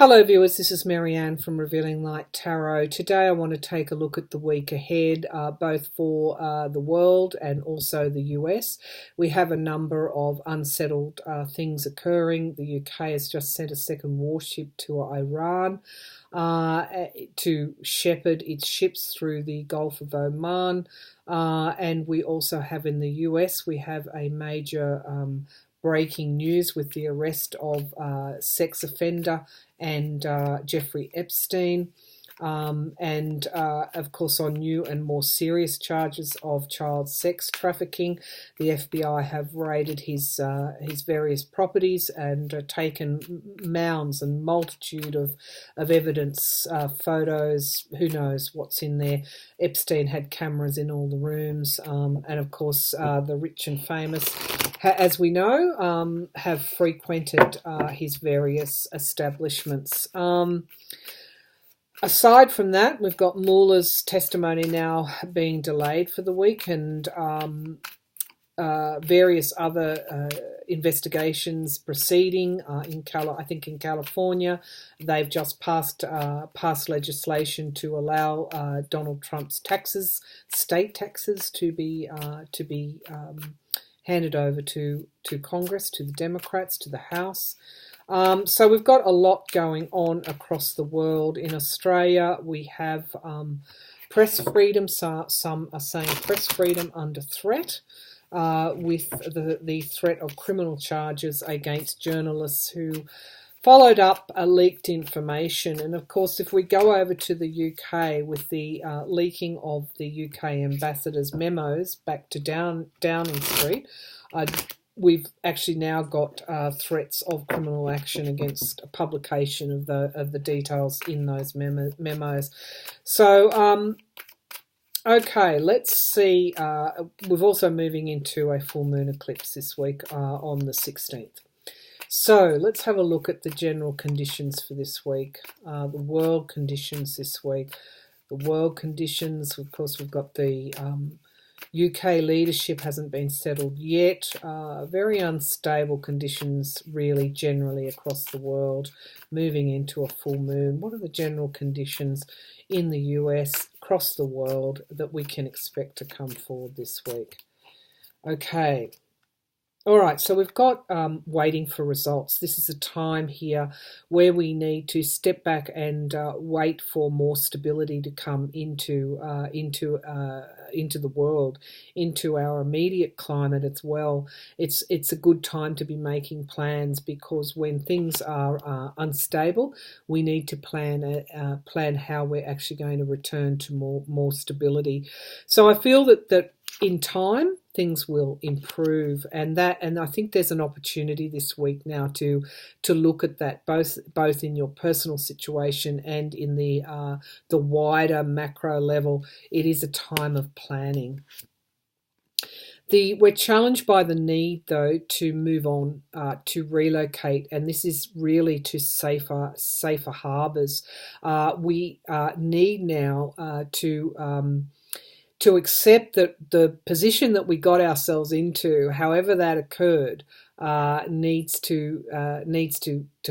Hello viewers, this is Marianne from Revealing Light Tarot. Today I want to take a look at the week ahead, both for the world and also the US. We have a number of unsettled things occurring. The UK has just sent a second warship to Iran to shepherd its ships through the Gulf of Oman. And we also have in the US, we have a major breaking news with the arrest of sex offender and Jeffrey Epstein, and of course on new and more serious charges of child sex trafficking. The FBI have raided his various properties and taken mounds and multitude of evidence, photos, who knows what's in there. Epstein had cameras in all the rooms, and of course the rich and famous, as we know, have frequented his various establishments. Aside from that, we've got Mueller's testimony now being delayed for the week, and various other investigations proceeding I think in California. They've just passed legislation to allow Donald Trump's state taxes, to be handed over to Congress, to the Democrats, to the House. So we've got a lot going on across the world. In Australia, we have press freedom. Some are saying press freedom under threat, with the threat of criminal charges against journalists who followed up leaked information. And of course, if we go over to the UK with the leaking of the UK ambassador's memos back to Downing Street, we've actually now got threats of criminal action against publication of the details in those memos. So, okay, let's see. We're also moving into a full moon eclipse this week on the 16th. So let's have a look at the general conditions for this week, the world conditions this week. The world conditions, of course, we've got the UK leadership hasn't been settled yet. Very unstable conditions really generally across the world, moving into a full moon. What are the general conditions in the US, across the world, that we can expect to come forward this week? Okay. All right, so we've got waiting for results. This is a time here where we need to step back and wait for more stability to come into the world, into our immediate climate as well. It's a good time to be making plans, because when things are unstable, we need to plan how we're actually going to return to more stability. So I feel that in time things will improve, and I think there's an opportunity this week now to look at that, both in your personal situation and in the wider macro level. It is a time of planning. We're challenged by the need, though, to move on, to relocate, and this is really to safer harbours. We need now to accept that the position that we got ourselves into, however that occurred, needs to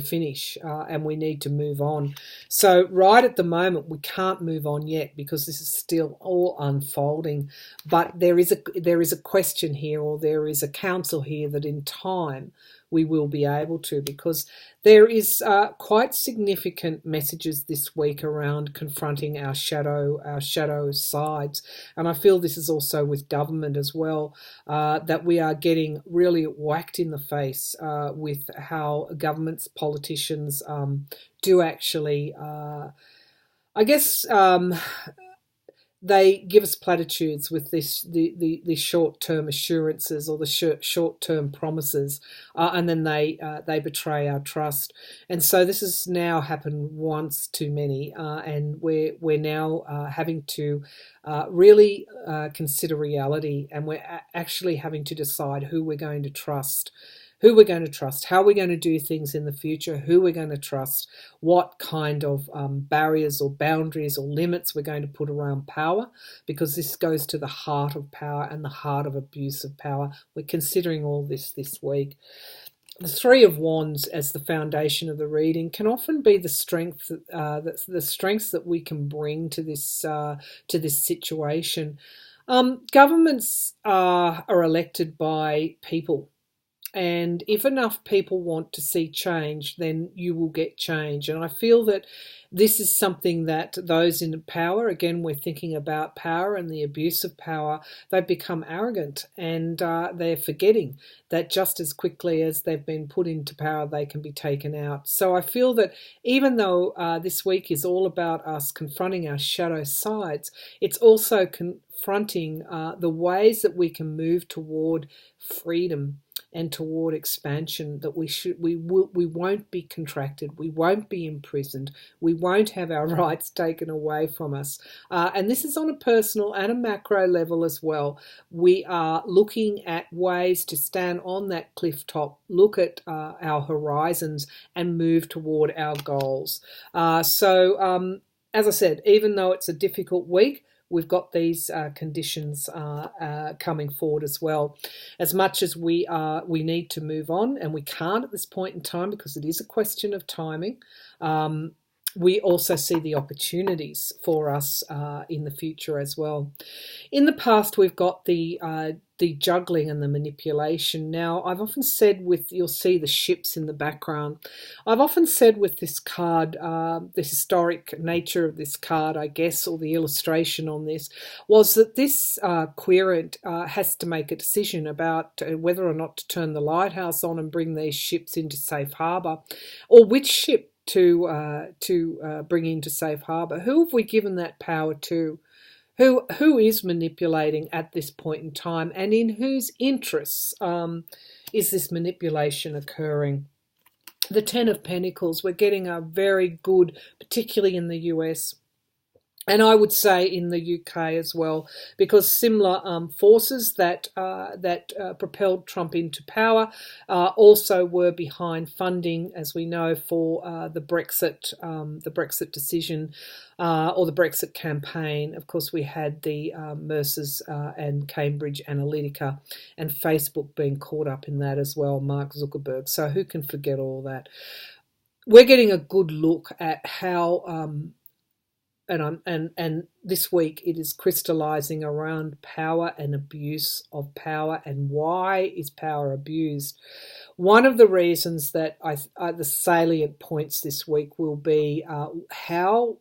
finish, and we need to move on. So right at the moment, we can't move on yet, because this is still all unfolding. But there is a question here, or there is a counsel here, that in time we will be able to, because there is quite significant messages this week around confronting our shadow sides. And I feel this is also with government as well, that we are getting really whacked in the face with how governments, politicians do actually, I guess, they give us platitudes with the short-term assurances, or the short-term promises, and then they betray our trust. And so this has now happened once too many, and we're now having to really consider reality, and we're actually having to decide who we're going to trust. How we're going to do things in the future, who we're going to trust, what kind of barriers or boundaries or limits we're going to put around power, because this goes to the heart of power and the heart of abuse of power. We're considering all this week. the Three of Wands as the foundation of the reading can often be the strength, the strengths that we can bring to this situation. Governments are elected by people. And if enough people want to see change, then you will get change. And I feel that this is something that those in power, again, we're thinking about power and the abuse of power, they become arrogant and they're forgetting that just as quickly as they've been put into power, they can be taken out. So I feel that even though this week is all about us confronting our shadow sides, it's also confronting the ways that we can move toward freedom and toward expansion, that we won't be contracted, we won't be imprisoned, we won't have our rights taken away from us. And this is on a personal and a macro level as well. We are looking at ways to stand on that cliff top, look at our horizons and move toward our goals. As I said, even though it's a difficult week, we've got these conditions coming forward as well. As much as we need to move on, and we can't at this point in time because it is a question of timing, we also see the opportunities for us in the future as well. In the past, we've got the juggling and the manipulation. Now, I've often said you'll see the ships in the background. I've often said with this card, the historic nature of this card, I guess, or the illustration on this, was that this querent has to make a decision about whether or not to turn the lighthouse on and bring these ships into safe harbour, or which ship to bring into safe harbour. Who have we given that power to? Who is manipulating at this point in time, and in whose interests is this manipulation occurring? The Ten of Pentacles, we're getting a very good, particularly in the US, and I would say in the UK as well, because similar forces that propelled Trump into power also were behind funding, as we know, for the Brexit decision or the Brexit campaign. Of course, we had the Mercers and Cambridge Analytica and Facebook being caught up in that as well, Mark Zuckerberg. So who can forget all that? We're getting a good look at how and this week it is crystallizing around power and abuse of power, and why is power abused. One of the reasons that the salient points this week will be how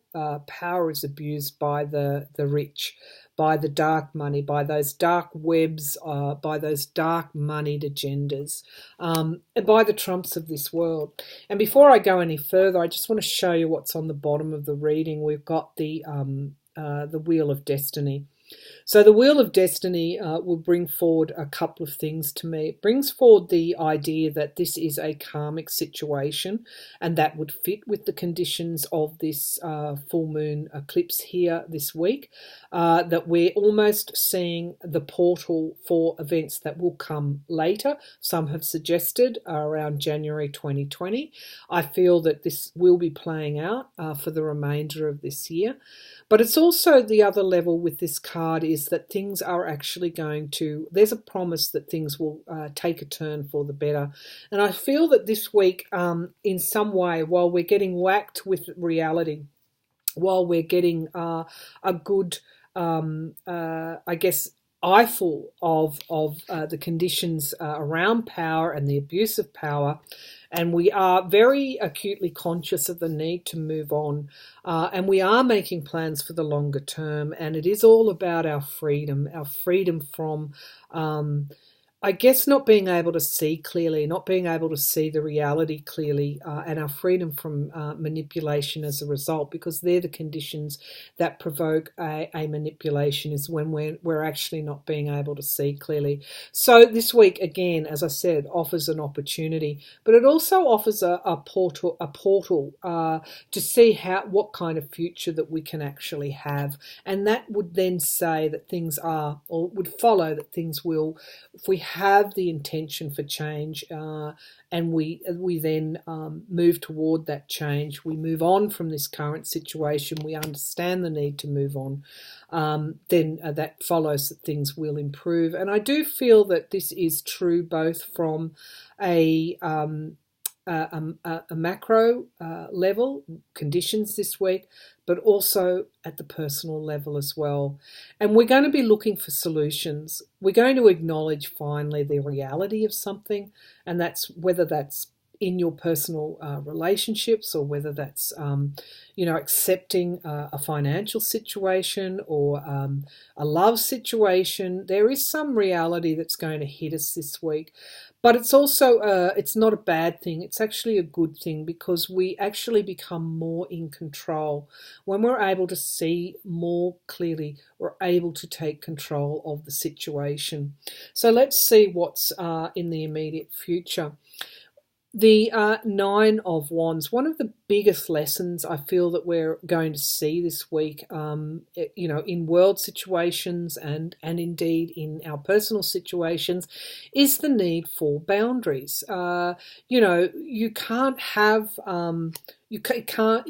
power is abused by the rich, by the dark money, by those dark webs, by those dark moneyed agendas, and by the Trumps of this world. And before I go any further, I just want to show you what's on the bottom of the reading. We've got the Wheel of Destiny. So the Wheel of Destiny will bring forward a couple of things to me. It brings forward the idea that this is a karmic situation, and that would fit with the conditions of this full moon eclipse here this week, that we're almost seeing the portal for events that will come later. Some have suggested around January 2020. I feel that this will be playing out for the remainder of this year. But it's also the other level with this card is that things are actually there's a promise that things will take a turn for the better. And I feel that this week, in some way, while we're getting whacked with reality, while we're getting a good, I guess, eyeful of the conditions around power and the abuse of power, and we are very acutely conscious of the need to move on, and we are making plans for the longer term, and it is all about our freedom from I guess not being able to see clearly, not being able to see the reality clearly, and our freedom from manipulation as a result, because they're the conditions that provoke a manipulation, is when we're actually not being able to see clearly. So this week, again, as I said, offers an opportunity, but it also offers a portal to see what kind of future that we can actually have, and that would then say that things are, or would follow that things will, if we have the intention for change, and we then move toward that change. We move on from this current situation. We understand the need to move on. Then that follows that things will improve. And I do feel that this is true both from a macro level, conditions this week, but also at the personal level as well. And we're going to be looking for solutions. We're going to acknowledge finally the reality of something, and that's whether that's in your personal relationships, or whether that's accepting a financial situation, or a love situation. There is some reality that's going to hit us this week. But it's also, it's not a bad thing. It's actually a good thing, because we actually become more in control. When we're able to see more clearly, we're able to take control of the situation. So let's see what's in the immediate future. The Nine of Wands, one of the biggest lessons I feel that we're going to see this week, in world situations and indeed in our personal situations, is the need for boundaries. You can't have you can't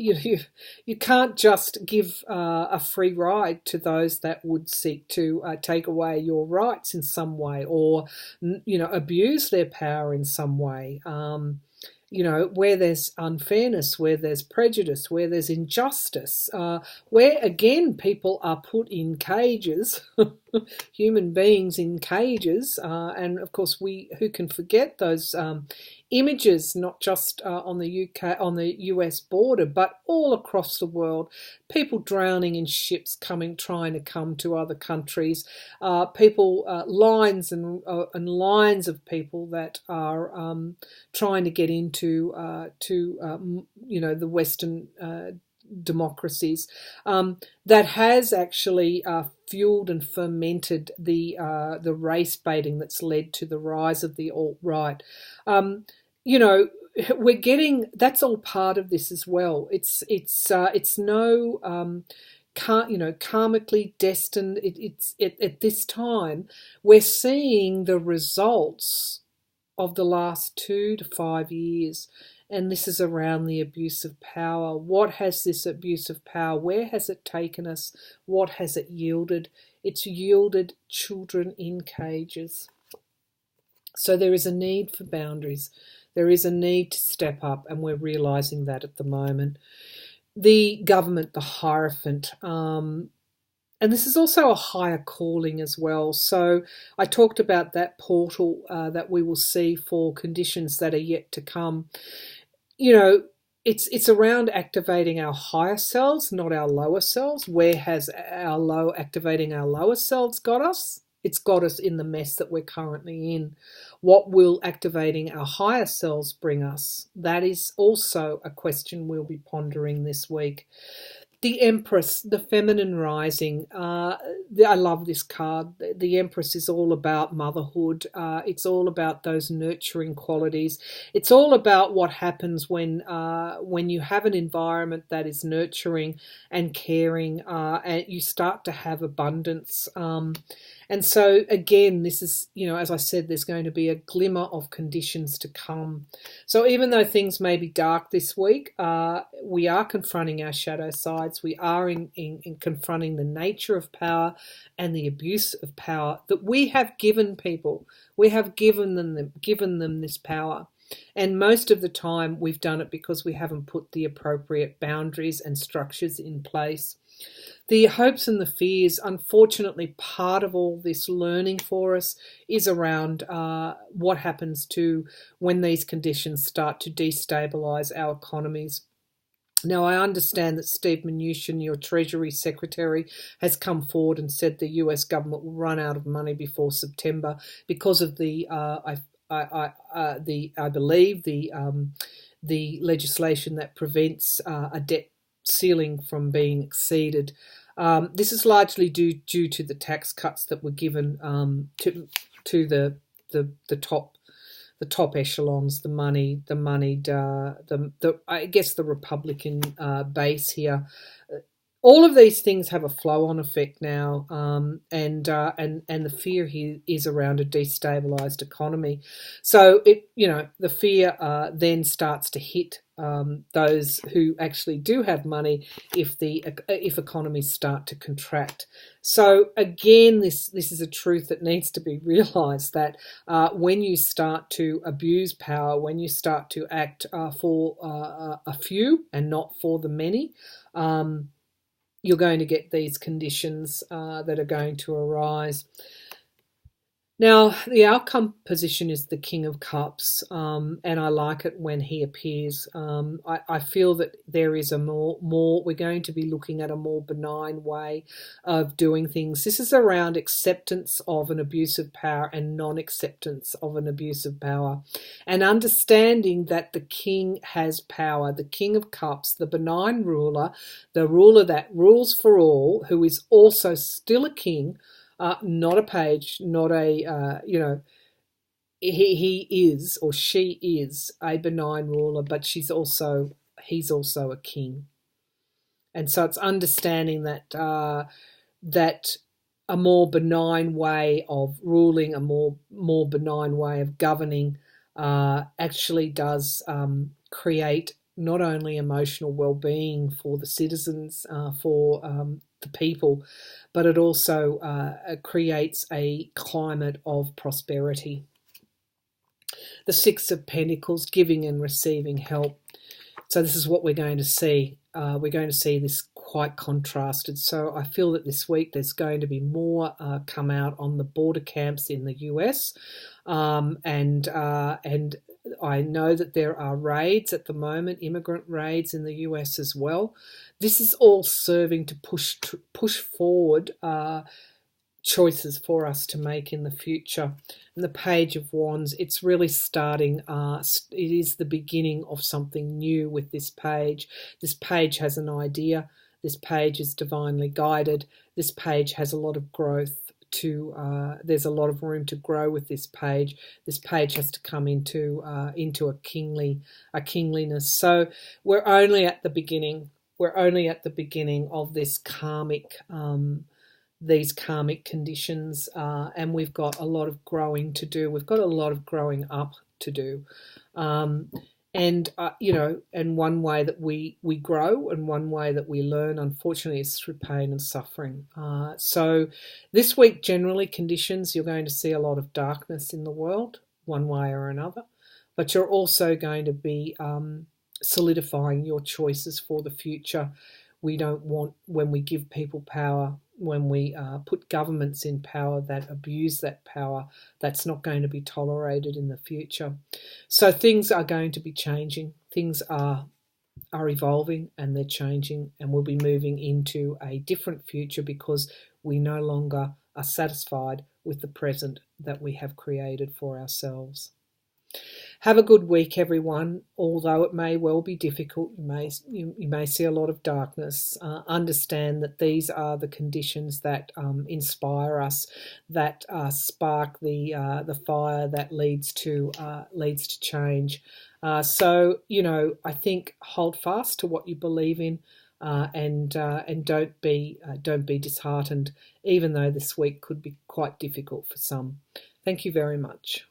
just give a free ride to those that would seek to take away your rights in some way, or abuse their power in some way. Where there's unfairness, where there's prejudice, where there's injustice, where again people are put in cages, human beings in cages, and of course who can forget those images, not just on the US border, but all across the world. People drowning in ships trying to come to other countries. Lines and lines of people that are trying to get into the Western democracies. That has actually fueled and fermented the race baiting that's led to the rise of the alt-right. We're getting, that's all part of this as well. It's no karmically destined. At this time we're seeing the results of the last 2 to 5 years, and this is around the abuse of power. What has this abuse of power, where has it taken us? What has it yielded? It's yielded children in cages. So there is a need for boundaries. There is a need to step up, and we're realising that at the moment. The government, the Hierophant, and this is also a higher calling as well. So I talked about that portal that we will see for conditions that are yet to come. It's around activating our higher selves, not our lower selves. Where has activating our lower selves got us? It's got us in the mess that we're currently in. What will activating our higher selves bring us? That is also a question we'll be pondering this week. The Empress, the feminine rising. I love this card. The Empress is all about motherhood. It's all about those nurturing qualities. It's all about what happens when you have an environment that is nurturing and caring, and you start to have abundance. And so again, this is, as I said, there's going to be a glimmer of conditions to come. So even though things may be dark this week, we are confronting our shadow sides. We are in confronting the nature of power and the abuse of power that we have given people. We have given them this power. And most of the time we've done it because we haven't put the appropriate boundaries and structures in place. The hopes and the fears, unfortunately, part of all this learning for us is around what happens to when these conditions start to destabilise our economies. Now, I understand that Steve Mnuchin, your Treasury Secretary, has come forward and said the US government will run out of money before September because of the legislation that prevents a debt ceiling from being exceeded. This is largely due to the tax cuts that were given to the top echelons, I guess the Republican base here. all of these things have a flow-on effect now, and the fear here is around a destabilized economy. So the fear then starts to hit those who actually do have money if economies start to contract. So again, this is a truth that needs to be realised, that when you start to abuse power, when you start to act for a few and not for the many. You're going to get these conditions that are going to arise. Now, the outcome position is the King of Cups, and I like it when he appears. I feel that there is we're going to be looking at a more benign way of doing things. This is around acceptance of an abuse of power and non-acceptance of an abuse of power, and understanding that the king has power. The King of Cups, the benign ruler, the ruler that rules for all, who is also still a king, not a page, not a, he is or she is a benign ruler, but he's also a king. And so it's understanding that that a more benign way of ruling, a more benign way of governing, actually does create not only emotional well-being for the citizens, for the people, but it also creates a climate of prosperity. The Six of Pentacles, giving and receiving help. So this is what we're going to see. We're going to see this quite contrasted. So I feel that this week there's going to be more come out on the border camps in the US, and I know that there are raids at the moment, immigrant raids in the US as well. This is all serving to push forward choices for us to make in the future. And the Page of Wands, it's really starting, it is the beginning of something new with this page. This page has an idea. This page is divinely guided. This page has a lot of growth. There's a lot of room to grow with this page. This page has to come into a kingliness. So we're only at the beginning. We're only at the beginning of this these karmic conditions, and we've got a lot of growing to do. We've got a lot of growing up to do. And one way that we grow and one way that we learn, unfortunately, is through pain and suffering. So this week, generally, conditions, you're going to see a lot of darkness in the world, one way or another, but you're also going to be solidifying your choices for the future. We don't want, when we give people power, when we put governments in power that abuse that power, that's not going to be tolerated in the future. So things are going to be changing. Things are evolving and they're changing, and we'll be moving into a different future because we no longer are satisfied with the present that we have created for ourselves. Have a good week, everyone. Although it may well be difficult, you may see a lot of darkness. Understand that these are the conditions that inspire us, that spark the fire that leads to change. So I think hold fast to what you believe in, and don't be disheartened, even though this week could be quite difficult for some. Thank you very much.